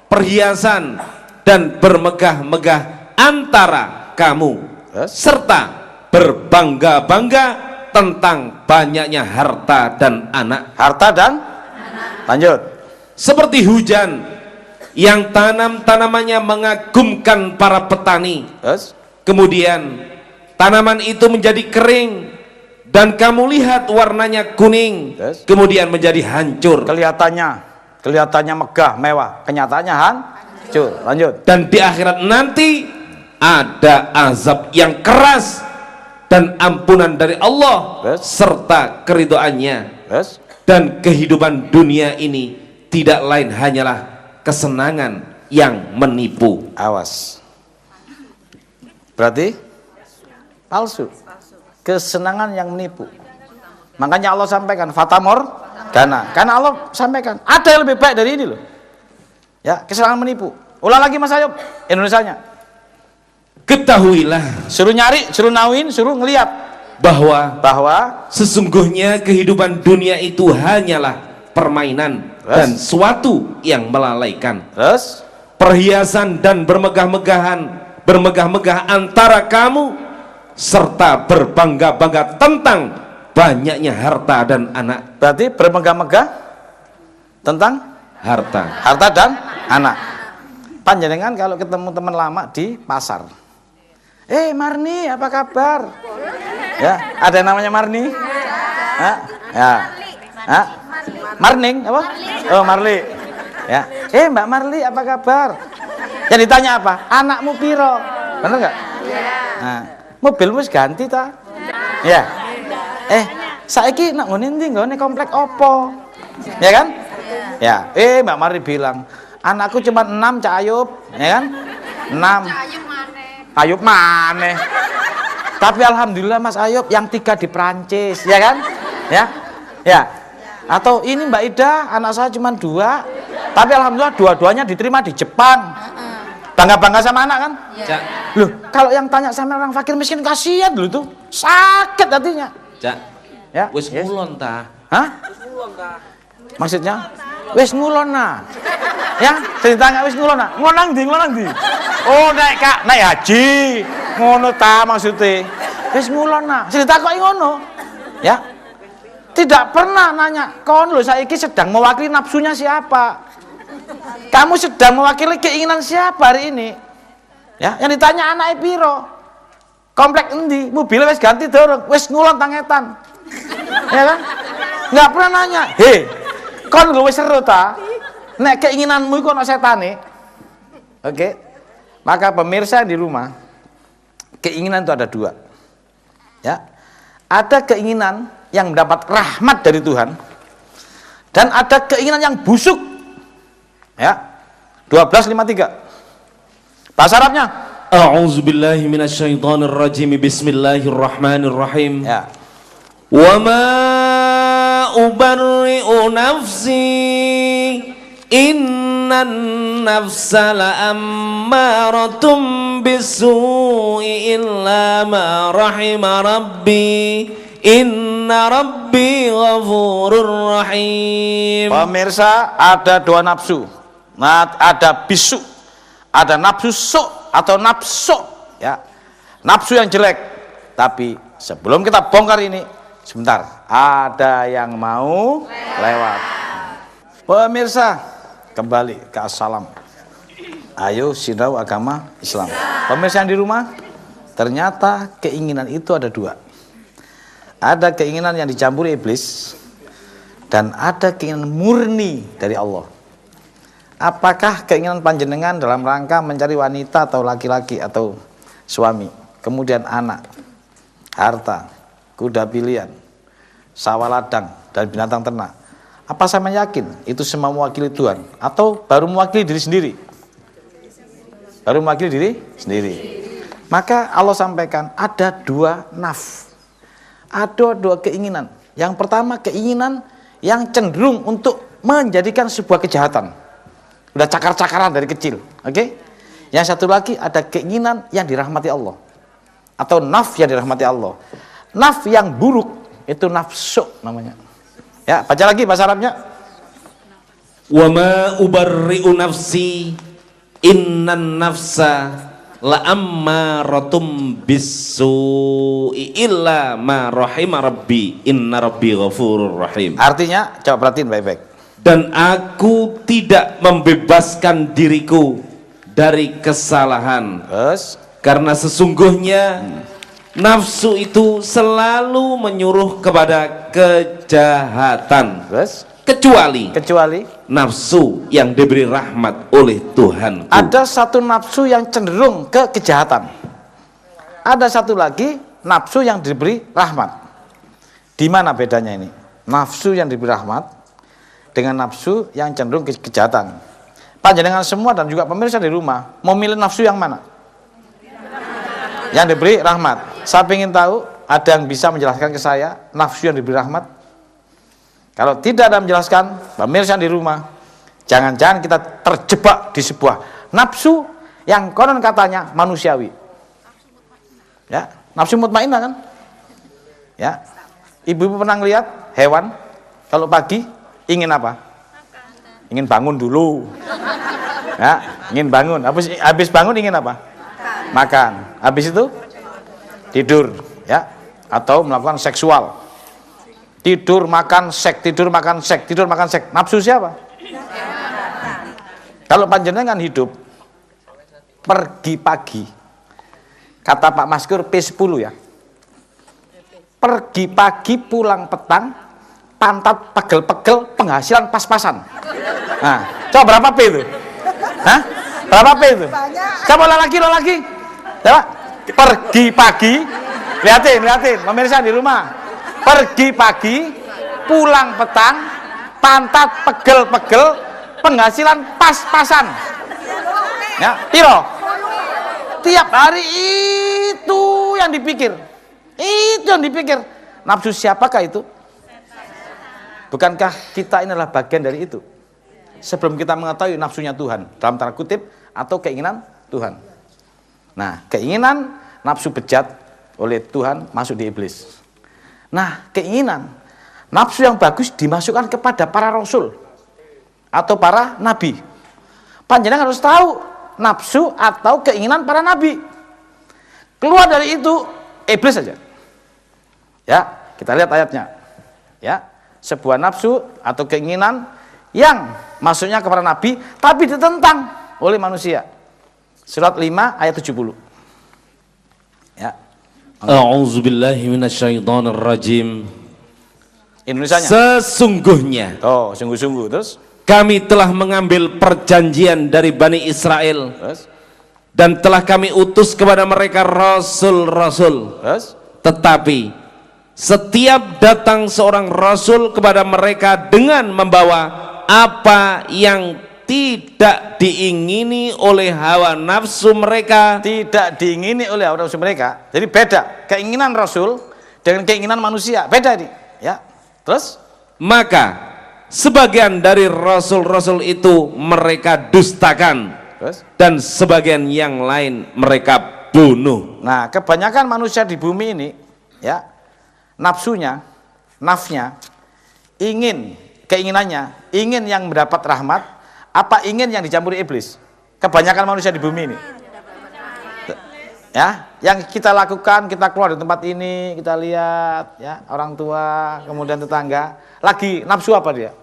[SPEAKER 2] perhiasan dan bermegah-megah antara kamu, serta berbangga-bangga tentang banyaknya harta dan anak.
[SPEAKER 1] Harta dan lanjut.
[SPEAKER 2] Seperti hujan yang tanam-tanamannya mengagumkan para petani. Kemudian tanaman itu menjadi kering dan kamu lihat warnanya kuning, kemudian menjadi hancur.
[SPEAKER 1] Kelihatannya megah, mewah, kenyataannya hancur. Lanjut.
[SPEAKER 2] Dan di akhirat nanti ada azab yang keras dan ampunan dari Allah serta keridhaannya. Dan kehidupan dunia ini tidak lain hanyalah kesenangan yang menipu.
[SPEAKER 1] Awas. Berarti palsu. Kesenangan yang menipu. Makanya Allah sampaikan fatamor karena Allah sampaikan ada yang lebih baik dari ini loh. Ya, kesenangan menipu. Ulang lagi Mas Ayub, Indonesianya.
[SPEAKER 2] Ketahuilah,
[SPEAKER 1] suruh nyari, suruh nauin, suruh ngelihat
[SPEAKER 2] bahwa sesungguhnya kehidupan dunia itu hanyalah permainan dan suatu yang melalaikan. Perhiasan dan bermegah-megah antara kamu serta berbangga-bangga tentang banyaknya harta dan anak.
[SPEAKER 1] Berarti bermegah-megah tentang harta dan anak. Panjenengan kalau ketemu teman lama di pasar, Marni apa kabar? Ya, ada yang namanya Marni? Marning apa? Oh, Marli. Ya. Mbak Marli apa kabar? Yang ditanya apa? Anakmu piro? Bener nggak? Nah, mobil wis ganti ta? Ya. Saiki nak ngene ndi nggone komplek opo? Ya kan? Ya. Mbak Marli bilang, anakku cuma 6 Cak Ayub, ya kan? 6. Ayub maneh. Tapi alhamdulillah Mas Ayub yang 3 di Prancis, ya kan? Ya. Ya. Atau ini Mbak Ida, anak saya cuma 2, tapi alhamdulillah dua-duanya diterima di Jepang. Bangga-bangga sama anak kan?
[SPEAKER 2] Ya.
[SPEAKER 1] Loh, kalau yang tanya sama orang fakir miskin kasihan dulu tuh, sakit hatinya.
[SPEAKER 2] Cak.
[SPEAKER 1] Ya.
[SPEAKER 2] Wis ngulon ta?
[SPEAKER 1] Hah? Maksudnya? Wis ngulon nah. Ya, ditanya wis ngulon nah. Ngulon nang ndi? Oh, naik haji. Ngono ta maksudnya. Wis ngulon nah. Ditakoki ngono. Ya. Tidak pernah nanya, kon lho saiki sedang mewakili nafsunya siapa? Kamu sedang mewakili keinginan siapa hari ini? Ya, yang ditanya anake piro? Komplek endi? Mobil wis ganti dorong, wis ngulon tangetan. Ya kan? Enggak pernah nanya, kon lho wis seru ta? Nek keinginanmu iku ana setane. Oke. Maka pemirsa di rumah, keinginan itu ada 2. Ya. Ada keinginan yang mendapat rahmat dari Tuhan dan ada keinginan yang busuk. Ya. 12:53. Bahasa Arabnya
[SPEAKER 2] A'udzu billahi minasyaitonir rajim. Bismillahirrahmanirrahim.
[SPEAKER 1] Ya.
[SPEAKER 2] Wa ma ubarri'u nafsi innan nafsa la'ammaratum bisu'i illa ma rahima rabbi inna rabbi ghafurur rahim.
[SPEAKER 1] Pemirsa, ada dua nafsu. Nah, ada bisu, ada nafsu su atau nafsu, ya. Nafsu yang jelek. Tapi sebelum kita bongkar ini, sebentar, ada yang mau lewat. Pemirsa, kembali ke assalam. Ayo sinau agama Islam. Pemirsa yang di rumah, ternyata keinginan itu ada dua. Ada keinginan yang dicampuri iblis dan ada keinginan murni dari Allah. Apakah keinginan panjenengan dalam rangka mencari wanita atau laki-laki atau suami, kemudian anak, harta, kuda pilihan, sawah ladang dan binatang ternak? Apa sama yakin itu semua mewakili Tuhan atau baru mewakili diri sendiri? Baru mewakili diri sendiri. Maka Allah sampaikan ada dua ada dua keinginan. Yang pertama keinginan yang cenderung untuk menjadikan sebuah kejahatan. Udah cakar-cakaran dari kecil, oke? Yang satu lagi ada keinginan yang dirahmati Allah atau naf yang dirahmati Allah. Naf yang buruk itu nafsu namanya. Ya, baca lagi bahasa Arabnya.
[SPEAKER 2] Wa ma ubarri'u nafsi innan nafsa la'ammaratum bisu'i illa ma rahima rabbi inna rabbi ghafurur rahim.
[SPEAKER 1] Artinya, coba perhatiin baik-baik.
[SPEAKER 2] Dan aku tidak membebaskan diriku dari kesalahan.
[SPEAKER 1] Terus,
[SPEAKER 2] karena sesungguhnya nafsu itu selalu menyuruh kepada kejahatan.
[SPEAKER 1] terus,
[SPEAKER 2] Kecuali nafsu yang diberi rahmat oleh Tuhan.
[SPEAKER 1] ada satu nafsu yang cenderung ke kejahatan. Ada satu lagi nafsu yang diberi rahmat. Di mana bedanya ini? Nafsu yang diberi rahmat dengan nafsu yang cenderung ke kejahatan. Panjenengan semua dan juga pemirsa di rumah mau milih nafsu yang mana? Yang diberi rahmat. Saya ingin tahu, ada yang bisa menjelaskan ke saya nafsu yang diberi rahmat? Kalau tidak ada menjelaskan, pemirsa di rumah, jangan-jangan kita terjebak di sebuah nafsu yang konon katanya manusiawi. Ya, nafsu mutmainnah kan? Ya. Ibu-ibu pernah lihat hewan kalau pagi ingin apa? Ingin bangun dulu. Ya, ingin bangun. Habis bangun ingin apa? Makan. Habis itu tidur, ya, atau melakukan seksual. Tidur, makan, seks, tidur, makan, seks, tidur, makan, seks. Nafsu siapa? Kalau panjenengan hidup pergi pagi, kata Pak Maskur P10 ya. Pergi pagi pulang petang, pantat pegel-pegel, penghasilan pas-pasan. Nah, coba berapa P itu? Hah? Berapa P itu? Coba lagi. Coba pergi pagi, lihatin, pemirsa di rumah. Pergi pagi, pulang petang, pantat pegel-pegel, penghasilan pas-pasan. Ya, piro? Tiap hari itu yang dipikir. Itu yang dipikir. Nafsu siapakah itu? Bukankah kita ini adalah bagian dari itu? Sebelum kita mengetahui nafsunya Tuhan, dalam tanda kutip, atau keinginan Tuhan. Nah, keinginan nafsu bejat oleh Tuhan masuk di iblis. Nah, keinginan nafsu yang bagus dimasukkan kepada para rasul atau para nabi. Panjenengan harus tahu nafsu atau keinginan para nabi. Keluar dari itu iblis saja. Ya, kita lihat ayatnya. Ya, sebuah nafsu atau keinginan yang masuknya kepada nabi tapi ditentang oleh manusia. Surat 5 ayat 70. Ya.
[SPEAKER 2] A'udzu billahi minasyaitonir rajim.
[SPEAKER 1] Indonesianya.
[SPEAKER 2] Sesungguhnya.
[SPEAKER 1] Oh, sungguh-sungguh. Terus
[SPEAKER 2] kami telah mengambil perjanjian dari Bani Israel.
[SPEAKER 1] Terus?
[SPEAKER 2] Dan telah kami utus kepada mereka rasul-rasul.
[SPEAKER 1] Terus?
[SPEAKER 2] Tetapi setiap datang seorang rasul kepada mereka dengan membawa apa yang tidak diingini oleh hawa nafsu mereka.
[SPEAKER 1] Tidak diingini oleh hawa nafsu mereka. Jadi beda keinginan Rasul dengan keinginan manusia. Beda nih, ya. Terus
[SPEAKER 2] Maka sebagian dari rasul-rasul itu mereka dustakan.
[SPEAKER 1] Terus?
[SPEAKER 2] Dan sebagian yang lain mereka bunuh.
[SPEAKER 1] Nah, kebanyakan manusia di bumi ini, ya, nafsunya, keinginannya, ingin yang mendapat rahmat, apa ingin yang dicampuri iblis? Kebanyakan manusia di bumi ini. Ya, yang kita lakukan, kita keluar dari tempat ini, kita lihat, ya, orang tua, kemudian tetangga, lagi nafsu apa dia?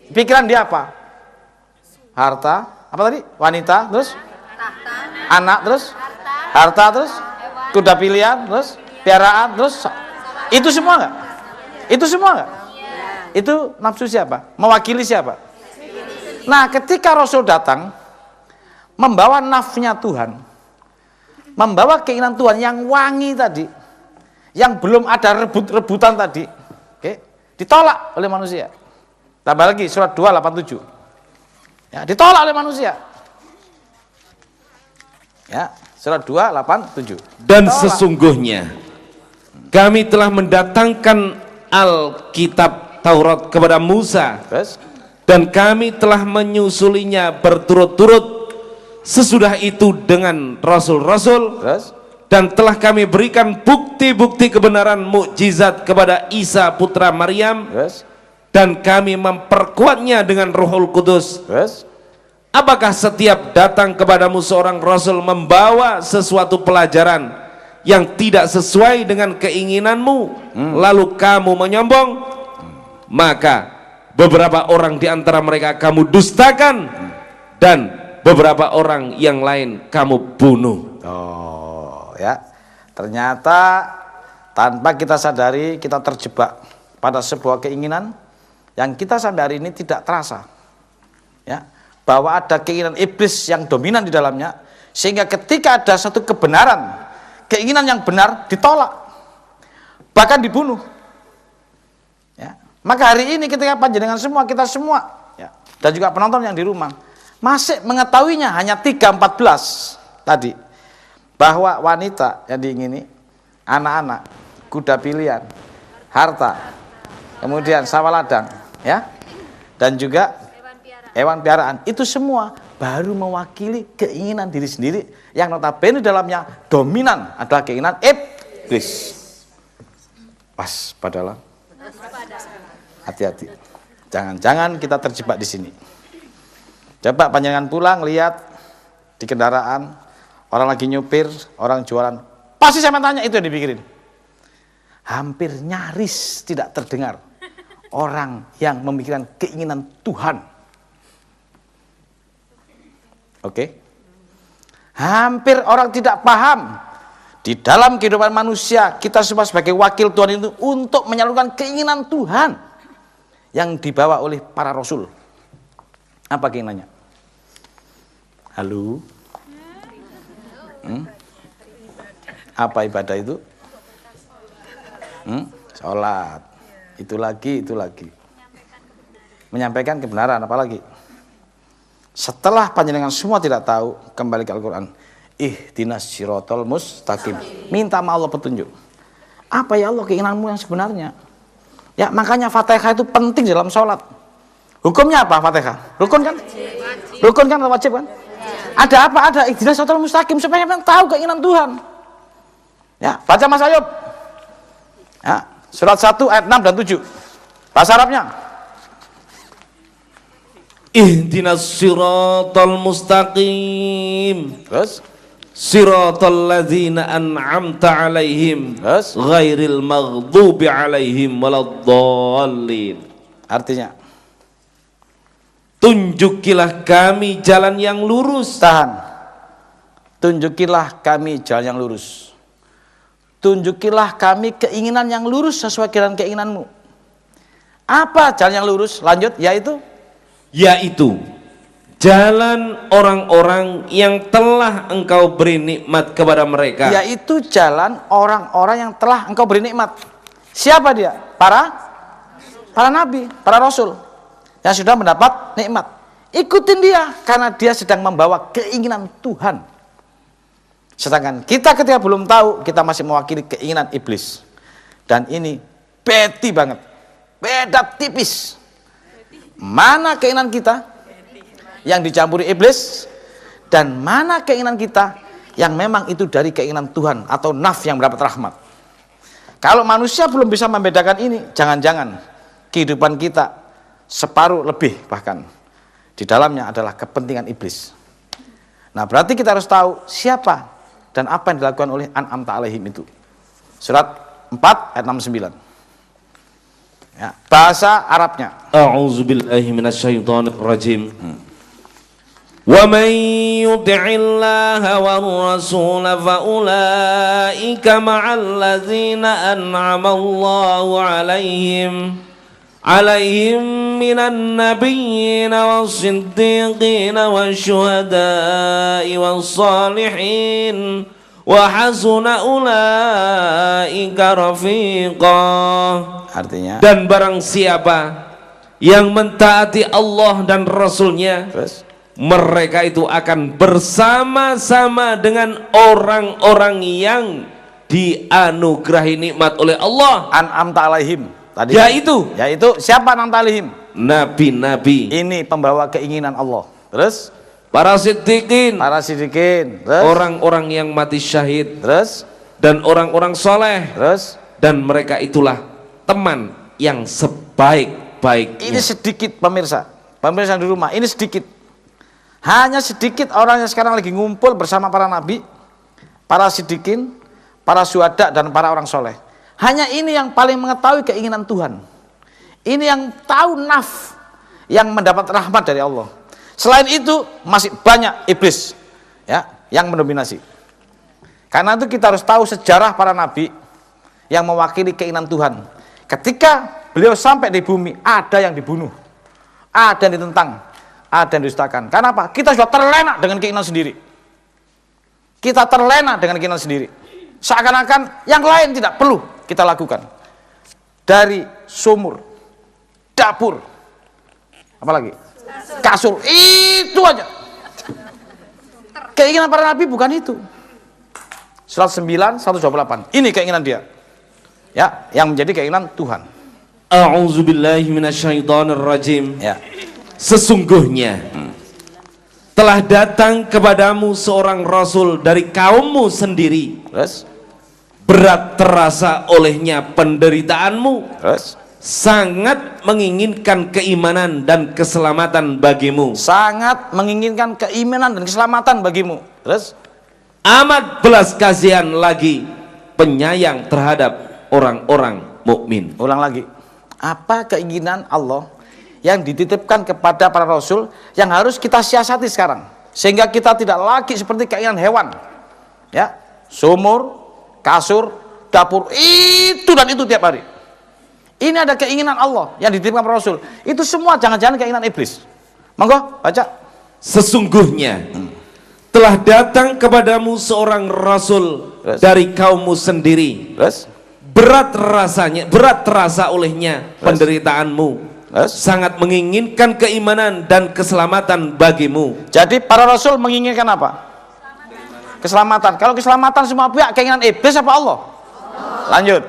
[SPEAKER 1] Pikiran dia apa? Harta, apa tadi? Wanita, terus? Anak, terus? Harta, terus? Kuda pilihan, terus? Piaraan, terus? Itu semua enggak? Itu semua enggak? Itu nafsu siapa? Mewakili siapa? Nah, ketika Rasul datang membawa nafsunya Tuhan, membawa keinginan Tuhan yang wangi tadi, yang belum ada rebut-rebutan tadi, oke, ditolak oleh manusia. Tambah lagi surat 2:87. Ya, ditolak oleh manusia. Ya, surat 2:87.
[SPEAKER 2] Dan
[SPEAKER 1] ditolak.
[SPEAKER 2] Sesungguhnya kami telah mendatangkan Alkitab Taurat kepada Musa.
[SPEAKER 1] Terus?
[SPEAKER 2] Dan kami telah menyusulinya berturut-turut sesudah itu dengan rasul-rasul.
[SPEAKER 1] Terus?
[SPEAKER 2] Dan telah kami berikan bukti-bukti kebenaran mukjizat kepada Isa putra Maryam.
[SPEAKER 1] Terus?
[SPEAKER 2] Dan kami memperkuatnya dengan Ruhul Kudus.
[SPEAKER 1] Terus?
[SPEAKER 2] Apakah setiap datang kepadamu seorang rasul membawa sesuatu pelajaran yang tidak sesuai dengan keinginanmu, lalu kamu menyombong? Maka beberapa orang di antara mereka kamu dustakan, dan beberapa orang yang lain kamu bunuh.
[SPEAKER 1] Oh, ya. Ternyata tanpa kita sadari kita terjebak pada sebuah keinginan yang kita sampai hari ini tidak terasa, ya, bahwa ada keinginan iblis yang dominan di dalamnya, sehingga ketika ada satu kebenaran, keinginan yang benar ditolak, bahkan dibunuh. Ya. Maka hari ini ketika panjenengan semua, kita semua, ya, dan juga penonton yang di rumah masih mengetahuinya hanya 3:14 tadi, bahwa wanita yang diingini, anak-anak, kuda pilihan, harta, kemudian sawah ladang, ya, dan juga hewan piaraan, itu semua baru mewakili keinginan diri sendiri yang notabene dalamnya dominan adalah keinginan iblis. Waspadalah, hati-hati, jangan-jangan kita terjebak di sini. Coba panjangan pulang, lihat di kendaraan, orang lagi nyupir, orang jualan, pasti saya tanya itu yang dipikirin. Hampir nyaris tidak terdengar orang yang memikirkan keinginan Tuhan. Oke. Hampir orang tidak paham di dalam kehidupan manusia, kita semua sebagai wakil Tuhan itu untuk menyalurkan keinginan Tuhan yang dibawa oleh para rasul. Apa keinginannya? Halo? Apa ibadah itu? Sholat. Itu lagi. Menyampaikan kebenaran, apalagi? Setelah panjenengan semua tidak tahu, kembali ke Al-Quran. Ihdinas sirotol mustaqim. Minta sama Allah petunjuk. Apa ya Allah keinginanmu yang sebenarnya? Ya, makanya Fatihah itu penting dalam sholat. Hukumnya apa Fatihah? Rukun kan? Rukun kan atau wajib kan? Ada apa? Ada ihdinas sirotol mustaqim, supaya kita tahu keinginan Tuhan. Ya, baca Mas Ayub. Ya, surat 1 ayat 6 dan 7. Bahasa Arabnya.
[SPEAKER 2] Ihdinas siratal mustaqim.
[SPEAKER 1] Terus?
[SPEAKER 2] Siratal ladzina an'amta alaihim.
[SPEAKER 1] Terus?
[SPEAKER 2] Ghairil maghdubi alaihim waladdallin.
[SPEAKER 1] Artinya?
[SPEAKER 2] Tunjukilah kami jalan yang lurus.
[SPEAKER 1] Tahan. Tunjukilah kami jalan yang lurus. Tunjukilah kami keinginan yang lurus sesuai dengan keinginanmu. Apa jalan yang lurus? Lanjut, yaitu
[SPEAKER 2] jalan orang-orang yang telah engkau beri nikmat kepada mereka.
[SPEAKER 1] Yaitu jalan orang-orang yang telah engkau beri nikmat. Siapa dia? Para nabi, para rasul yang sudah mendapat nikmat. ikutin dia karena dia sedang membawa keinginan Tuhan. Sedangkan kita ketika belum tahu, kita masih mewakili keinginan iblis. Dan ini petty banget, beda tipis. Mana keinginan kita yang dicampuri iblis, dan mana keinginan kita yang memang itu dari keinginan Tuhan atau naf yang mendapat rahmat. Kalau manusia belum bisa membedakan ini, jangan-jangan kehidupan kita separuh lebih bahkan di dalamnya adalah kepentingan iblis. Nah, berarti kita harus tahu siapa dan apa yang dilakukan oleh An'amta 'alaihim itu. Surat 4 ayat 69. Ya, bahasa Arabnya.
[SPEAKER 2] A'udzubillahi minasyaitonir rajim. Wa man yuti'illaha war rasul fa ulaika ma'al ladzina an'ama Allahu 'alaihim minan nabiyyin was-siddiqin wasyuhada'i was-salihin wa hasuna ulaika rafiqa.
[SPEAKER 1] Artinya,
[SPEAKER 2] dan barang siapa yang mentaati Allah dan Rasulnya, mereka itu akan bersama-sama dengan orang-orang yang dianugerahi nikmat oleh Allah.
[SPEAKER 1] An'amta 'alaihim tadi.
[SPEAKER 2] Yaitu
[SPEAKER 1] siapa An'amta 'alaihim?
[SPEAKER 2] Nabi-nabi.
[SPEAKER 1] Ini pembawa keinginan Allah. Terus
[SPEAKER 2] para siddiqin,
[SPEAKER 1] terus
[SPEAKER 2] orang-orang yang mati syahid,
[SPEAKER 1] terus
[SPEAKER 2] dan orang-orang soleh,
[SPEAKER 1] terus
[SPEAKER 2] dan mereka itulah teman yang sebaik-baiknya.
[SPEAKER 1] ini sedikit pemirsa di rumah, ini sedikit. Hanya sedikit orang yang sekarang lagi ngumpul bersama para nabi, para siddiqin, para syuhada, dan para orang soleh. Hanya ini yang paling mengetahui keinginan Tuhan. Ini yang tahu naf yang mendapat rahmat dari Allah. Selain itu masih banyak iblis ya yang mendominasi. Karena itu kita harus tahu sejarah para nabi yang mewakili keinginan Tuhan. Ketika beliau sampai di bumi, ada yang dibunuh, ada yang ditentang, ada yang didustakan. Karena apa? Kita sudah terlena dengan keinginan sendiri. Kita terlena dengan keinginan sendiri. Seakan-akan yang lain tidak perlu kita lakukan. Dari sumur, dapur, apalagi kasur, itu aja. Keinginan para nabi bukan itu. Surat 9 128. Ini keinginan dia. Ya, yang menjadi keinginan Tuhan.
[SPEAKER 2] A'udzubillahi minasyaitonir rajim.
[SPEAKER 1] Ya.
[SPEAKER 2] Sesungguhnya telah datang kepadamu seorang rasul dari kaummu sendiri.
[SPEAKER 1] Terus
[SPEAKER 2] berat terasa olehnya penderitaanmu.
[SPEAKER 1] Terus
[SPEAKER 2] sangat menginginkan keimanan dan keselamatan bagimu.
[SPEAKER 1] Sangat menginginkan keimanan dan keselamatan bagimu. Terus
[SPEAKER 2] amat belas kasihan lagi, penyayang terhadap orang-orang mukmin.
[SPEAKER 1] Ulang lagi. Apa keinginan Allah yang dititipkan kepada para rasul yang harus kita siasati sekarang, sehingga kita tidak lagi seperti keinginan hewan. Ya, sumur, kasur, dapur, itu dan itu tiap hari. Ini ada keinginan Allah yang dititipkan para rasul. Itu semua jangan-jangan keinginan iblis. Monggo baca.
[SPEAKER 2] Sesungguhnya telah datang kepadamu seorang rasul dari kaummu sendiri. Berat terasa olehnya penderitaanmu. Sangat menginginkan keimanan dan keselamatan bagimu.
[SPEAKER 1] Jadi para rasul menginginkan apa? Keselamatan. Kalau keselamatan semua pihak, keinginan iblis apa Allah? Lanjut.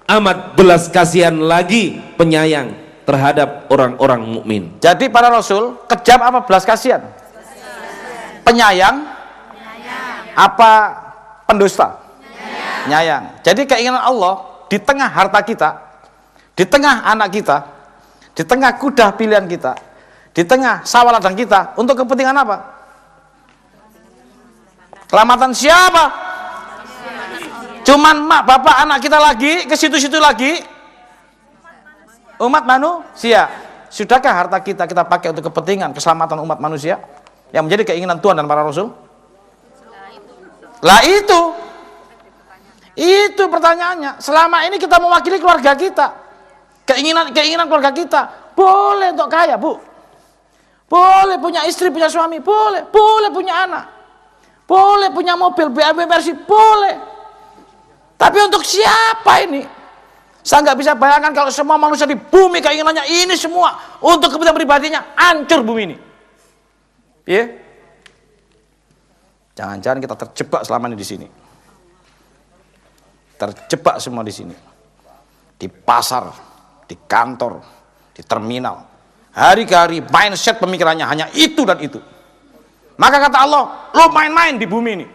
[SPEAKER 2] Amat belas kasihan lagi, penyayang terhadap orang-orang mukmin.
[SPEAKER 1] Jadi para rasul kejam apa belas kasihan? Penyayang. Apa pendusta? Nyayang. Jadi keinginan Allah di tengah harta kita, di tengah anak kita, di tengah kuda pilihan kita, di tengah sawah ladang kita, untuk kepentingan apa? Keselamatan siapa? Cuman mak, bapak, anak kita lagi, ke situ-situ lagi. Umat manusia. Sudahkah harta kita pakai untuk kepentingan keselamatan umat manusia yang menjadi keinginan Tuhan dan para rasul? Lah itu pertanyaannya. Selama ini kita mewakili keluarga kita, keinginan keluarga kita. Boleh untuk kaya, Bu. Boleh punya istri, punya suami, boleh punya anak, boleh punya mobil BMW Mercy, boleh. Tapi untuk siapa ini? Saya nggak bisa bayangkan kalau semua manusia di bumi keinginannya ini semua untuk kepentingan pribadinya, hancur bumi ini. Iya? Jangan-jangan kita terjebak selama ini di sini. Terjebak semua di sini. Di pasar, di kantor, di terminal. Hari ke hari mindset pemikirannya hanya itu dan itu. Maka kata Allah, lo main-main di bumi ini.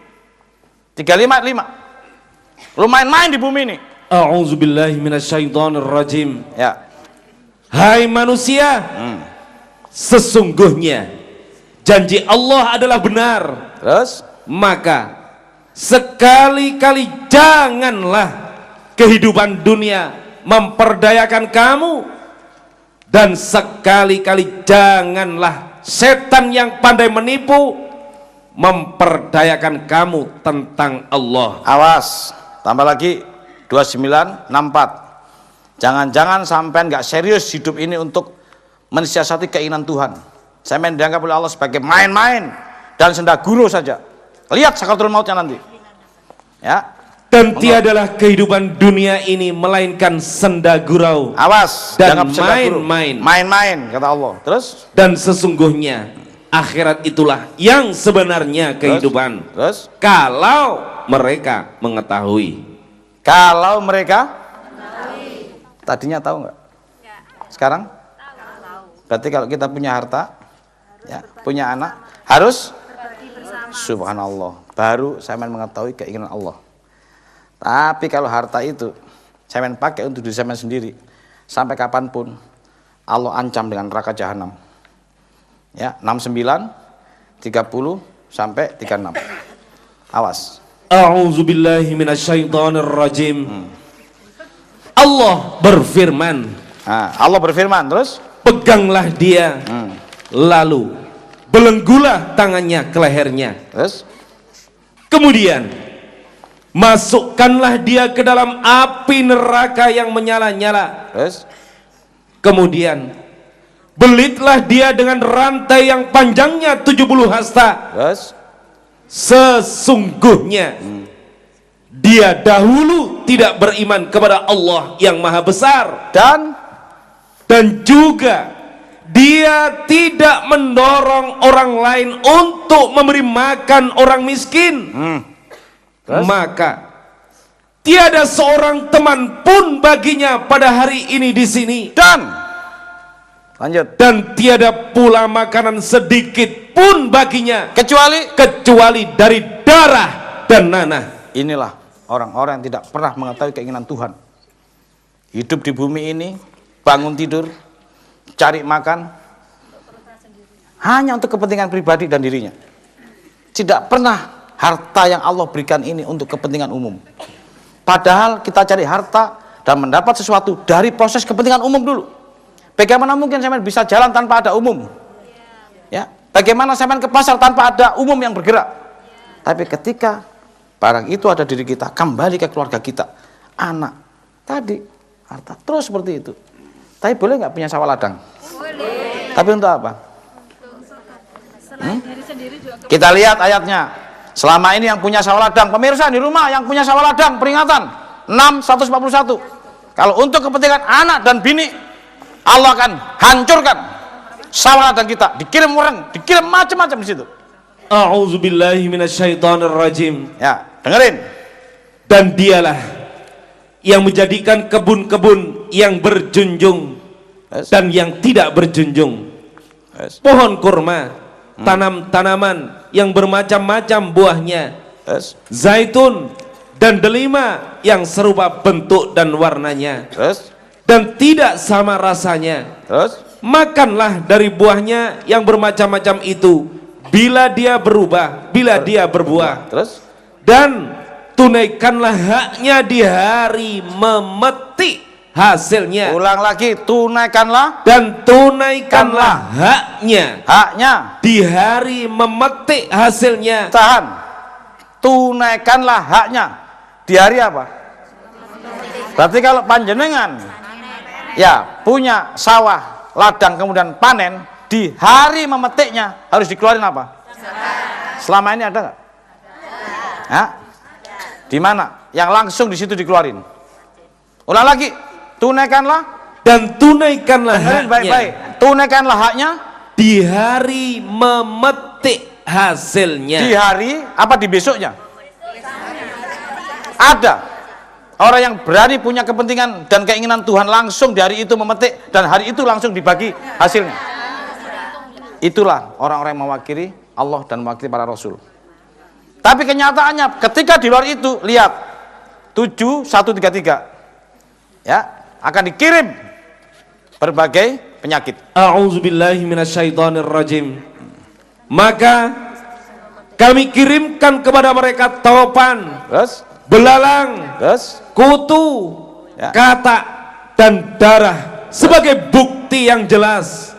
[SPEAKER 1] 35. Lo main-main di bumi ini.
[SPEAKER 2] A'udzubillahi minasyaitonirrajim.
[SPEAKER 1] Ya.
[SPEAKER 2] Hai manusia, sesungguhnya janji Allah adalah benar.
[SPEAKER 1] Terus?
[SPEAKER 2] Maka sekali-kali janganlah kehidupan dunia memperdayakan kamu, dan sekali-kali janganlah setan yang pandai menipu memperdayakan kamu tentang Allah.
[SPEAKER 1] Awas, tambah lagi 2964. Jangan-jangan sampai nggak serius hidup ini untuk mensiasati keinginan Tuhan. Sampai dianggap oleh Allah sebagai main-main dan sendaguro saja. Lihat sakaratul mautnya nanti. Ya.
[SPEAKER 2] Dan tiadalah kehidupan dunia ini melainkan senda gurau.
[SPEAKER 1] Awas,
[SPEAKER 2] dan
[SPEAKER 1] jangan
[SPEAKER 2] main-main.
[SPEAKER 1] Main-main kata Allah. Terus?
[SPEAKER 2] Dan sesungguhnya akhirat itulah yang sebenarnya kehidupan.
[SPEAKER 1] Terus?
[SPEAKER 2] Kalau mereka mengetahui.
[SPEAKER 1] Kalau mereka tadinya tahu nggak? Sekarang? Berarti kalau kita punya harta, ya, punya anak, harus subhanallah, baru saya mengetahui keinginan Allah. Tapi kalau harta itu saya pakai untuk diri saya sendiri, sampai kapanpun Allah ancam dengan neraka jahanam. Ya, 69, 30 sampai 36. Awas.
[SPEAKER 2] A'udzubillahi minasyaitonirrajim. Allah berfirman.
[SPEAKER 1] Nah, Allah berfirman terus,
[SPEAKER 2] peganglah dia, lalu belenggulah tangannya ke lehernya.
[SPEAKER 1] Terus?
[SPEAKER 2] Kemudian masukkanlah dia ke dalam api neraka yang menyala-nyala.
[SPEAKER 1] Terus?
[SPEAKER 2] Kemudian belitlah dia dengan rantai yang panjangnya 70 hasta.
[SPEAKER 1] Terus?
[SPEAKER 2] Sesungguhnya dia dahulu tidak beriman kepada Allah yang maha besar, dan juga dia tidak mendorong orang lain untuk memberi makan orang miskin. Maka tiada seorang teman pun baginya pada hari ini di sini,
[SPEAKER 1] lanjut,
[SPEAKER 2] dan tiada pula makanan sedikit pun baginya kecuali dari darah dan nanah.
[SPEAKER 1] Inilah orang-orang yang tidak pernah mengetahui keinginan Tuhan. Hidup di bumi ini, bangun tidur, cari makan hanya untuk kepentingan pribadi dan dirinya. Tidak pernah harta yang Allah berikan ini untuk kepentingan umum. Padahal kita cari harta dan mendapat sesuatu dari proses kepentingan umum dulu. Bagaimana mungkin sampean bisa jalan tanpa ada umum? Ya, bagaimana sampean ke pasar tanpa ada umum yang bergerak? Tapi ketika barang itu ada diri kita, kembali ke keluarga kita, anak, tadi, harta, terus seperti itu. Tapi boleh nggak punya sawah ladang? Boleh. Tapi untuk apa? Kita lihat ayatnya. Selama ini yang punya sawah ladang, pemirsa di rumah yang punya sawah ladang, peringatan 6/141. Kalau untuk kepentingan anak dan bini, Allah akan hancurkan sawah ladang kita, dikirim orang, dikirim macam-macam di situ.
[SPEAKER 2] A'udzubillahi minasyaitonirrajim.
[SPEAKER 1] Ya, dengerin.
[SPEAKER 2] Dan dialah yang menjadikan kebun-kebun yang berjunjung dan yang tidak berjunjung, pohon kurma, tanam-tanaman yang bermacam-macam buahnya, zaitun dan delima yang serupa bentuk dan warnanya, dan tidak sama rasanya. Makanlah dari buahnya yang bermacam-macam itu bila dia berubah, bila dia berbuah. Dan tunaikanlah haknya di hari memetik hasilnya.
[SPEAKER 1] Ulang lagi, tunaikanlah.
[SPEAKER 2] Dan tunaikanlah haknya di hari memetik hasilnya.
[SPEAKER 1] Tahan. Tunaikanlah haknya di hari apa? Berarti kalau panjenengan ya punya sawah ladang kemudian panen, di hari memetiknya harus dikeluarin apa? Selama ini ada nggak? Ya? Di mana? Yang langsung di situ dikeluarin. Ulang lagi, tunaikanlah.
[SPEAKER 2] Dan tunaikanlah haknya.
[SPEAKER 1] Baik-baik. Tunaikanlah haknya
[SPEAKER 2] di hari memetik memetik hasilnya.
[SPEAKER 1] Di hari apa di besoknya? Ada orang yang berani punya kepentingan dan keinginan Tuhan langsung di hari itu memetik dan hari itu langsung dibagi hasilnya. Itulah orang-orang yang mewakili Allah dan mewakili para rasul. Tapi kenyataannya ketika di luar itu, lihat 7133 ya, akan dikirim berbagai penyakit.
[SPEAKER 2] A'udzubillahi minasyaitonirrajim. Maka kami kirimkan kepada mereka topan, belalang, kutu, ya, katak dan darah sebagai bukti yang jelas.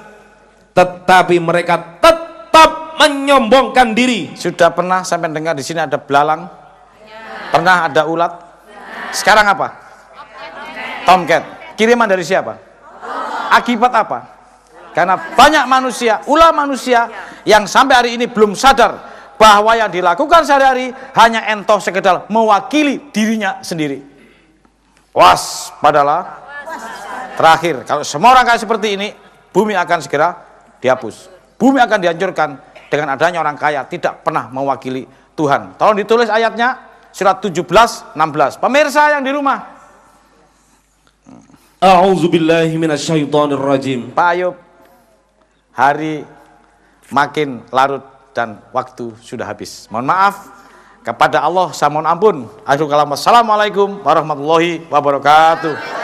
[SPEAKER 2] Tetapi mereka tetap menyombongkan diri.
[SPEAKER 1] Sudah pernah sampai dengar di sini ada belalang? Pernah ada ulat? Sekarang apa? Tomcat. Kiriman dari siapa? Akibat apa? Karena banyak manusia, ulah manusia yang sampai hari ini belum sadar bahwa yang dilakukan sehari-hari hanya entoh sekedar mewakili dirinya sendiri. Waspadalah. Terakhir, kalau semua orang kayak seperti ini, bumi akan segera dihapus. Bumi akan dihancurkan dengan adanya orang kaya tidak pernah mewakili Tuhan. Tolong ditulis ayatnya, surat 17:16. Pemirsa yang di rumah,
[SPEAKER 2] A'udzubillahi minasyaitonirrajim.
[SPEAKER 1] Pak Ayub, hari makin larut dan waktu sudah habis. Mohon maaf kepada Allah, saya mohon ampun. Assalamualaikum warahmatullahi wabarakatuh.